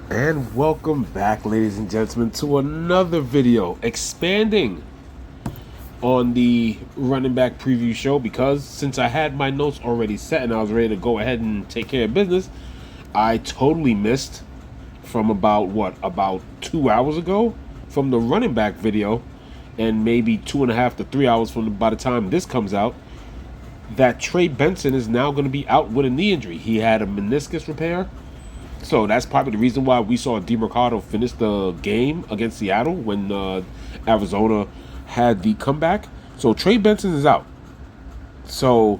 And welcome back, ladies and gentlemen, to another video expanding on the running back preview show. Because since I had my notes already set and I was ready to go ahead and take care of business, I totally missed from about 2 hours ago from the running back video, and maybe 2.5 to 3 hours by the time this comes out, that Trey Benson is now going to be out with a knee injury. He had a meniscus repair. So that's probably the reason why we saw Demercado finish the game against Seattle when Arizona had the comeback. So Trey Benson is out. So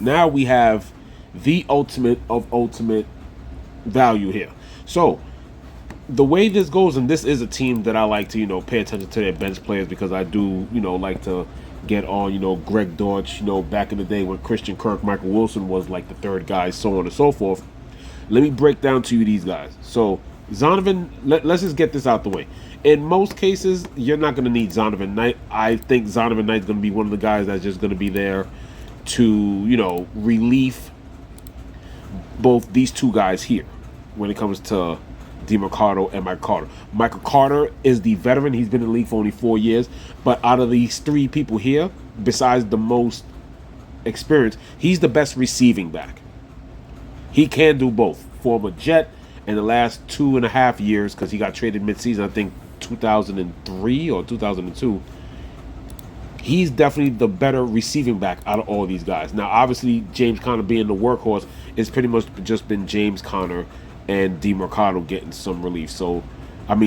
now we have the ultimate of ultimate value here. So the way this goes, and this is a team that I like to, pay attention to their bench players, because I do, like to get on, Greg Dortch, back in the day when Christian Kirk, Michael Wilson was like the third guy, so on and so forth. Let me break down to you these guys. So Zonovan, let's just get this out the way. In most cases, you're not going to need Zonovan Knight. I think Zonovan Knight's going to be one of the guys that's just going to be there to, relieve both these two guys here when it comes to Demercado and Michael Carter. Michael Carter is the veteran. He's been in the league for only 4 years. But out of these three people here, besides the most experience, he's the best receiving back. He can do both. Former Jet in the last 2.5 years, because he got traded midseason, I think 2003 or 2002. He's definitely the better receiving back out of all these guys. Now, obviously, James Conner being the workhorse, it's pretty much just been James Conner and Demercado getting some relief. So,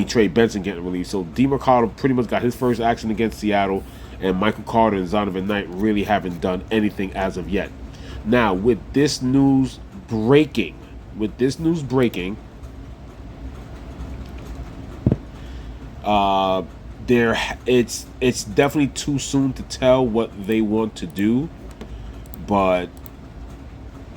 Trey Benson getting relief. So, Demercado pretty much got his first action against Seattle, and Michael Carter and Zonovan Knight really haven't done anything as of yet. Now, with this news breaking, it's definitely too soon to tell what they want to do, but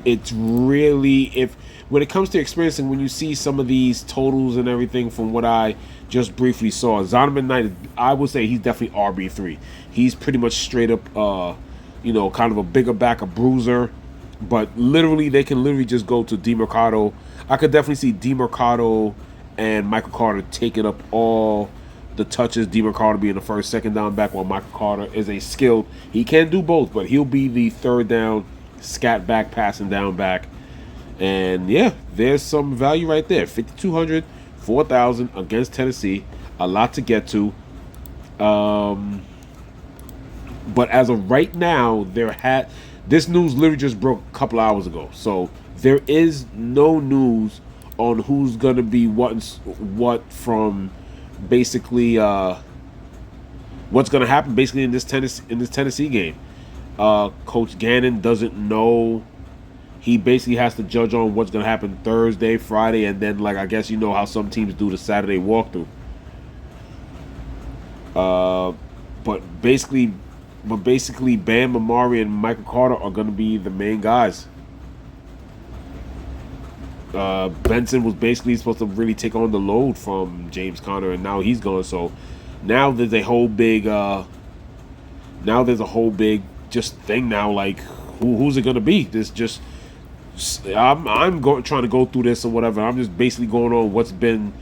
it's really, if when it comes to experiencing, when you see some of these totals and everything, from what I just briefly saw, Zonovan Knight, I would say he's definitely RB3. He's pretty much straight up kind of a bigger back, a bruiser. But literally, they can literally just go to Demercado. I could definitely see Demercado and Michael Carter taking up all the touches. Demercado being the first, second down back, while Michael Carter is a skilled. He can do both, but he'll be the third down, scat back, passing down back. And yeah, there's some value right there. 5,200, 4,000 against Tennessee. A lot to get to. But as of right now, this news literally just broke a couple hours ago. So there is no news on who's going to be what from basically what's going to happen basically in this Tennessee game. Coach Gannon doesn't know. He basically has to judge on what's going to happen Thursday, Friday, and then, like, I guess how some teams do the Saturday walkthrough. But basically, Bam, Emari, and Michael Carter are going to be the main guys. Benson was basically supposed to really take on the load from James Conner, and now he's gone. So now there's a whole big, just thing now. Like, who's it going to be? I'm trying to go through this or whatever. I'm just basically going on what's been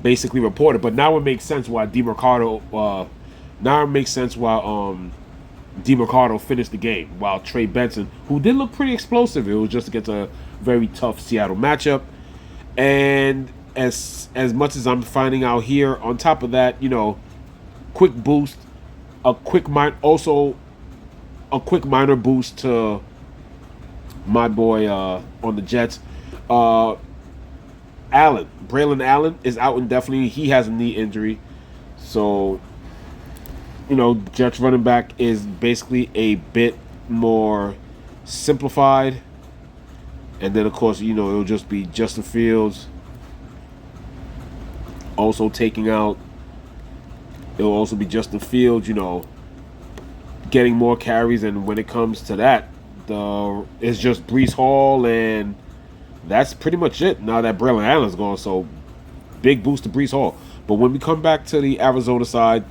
basically reported. But now it makes sense why Demercado. Now it makes sense why Demercado finished the game, while Trey Benson, who did look pretty explosive, it was just against a very tough Seattle matchup. And as much as I'm finding out here, on top of that, quick boost, a quick minor boost to my boy on the Jets. Braylon Allen is out indefinitely. He has a knee injury, so Jets running back is basically a bit more simplified. And then, of course, it'll just be Justin Fields also taking out. It'll also be Justin Fields, getting more carries. And when it comes to that, it's just Breece Hall, and that's pretty much it now that Braylon Allen's gone. So, big boost to Breece Hall. But when we come back to the Arizona side,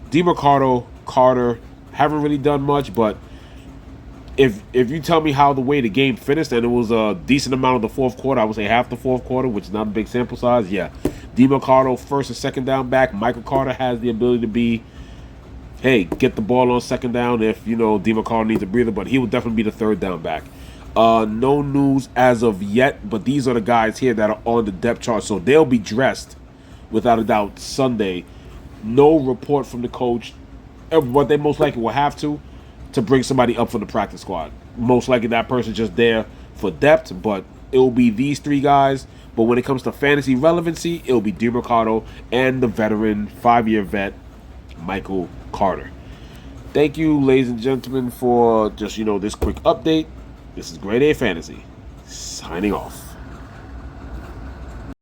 Demercado, Carter haven't really done much, but if you tell me how the way the game finished and it was a decent amount of the fourth quarter, I would say half the fourth quarter, which is not a big sample size. Yeah, Demercado first and second down back. Michael Carter has the ability to be, hey, get the ball on second down if Demercado needs a breather, but he will definitely be the third down back. No news as of yet, but these are the guys here that are on the depth chart, so they'll be dressed without a doubt Sunday. No report from the coach, but they most likely will have to bring somebody up from the practice squad. Most likely that person's just there for depth, but it will be these three guys. But when it comes to fantasy relevancy, it will be Demercado and the veteran, 5-year vet, Michael Carter. Thank you, ladies and gentlemen, for just, this quick update. This is Grade A Fantasy, signing off.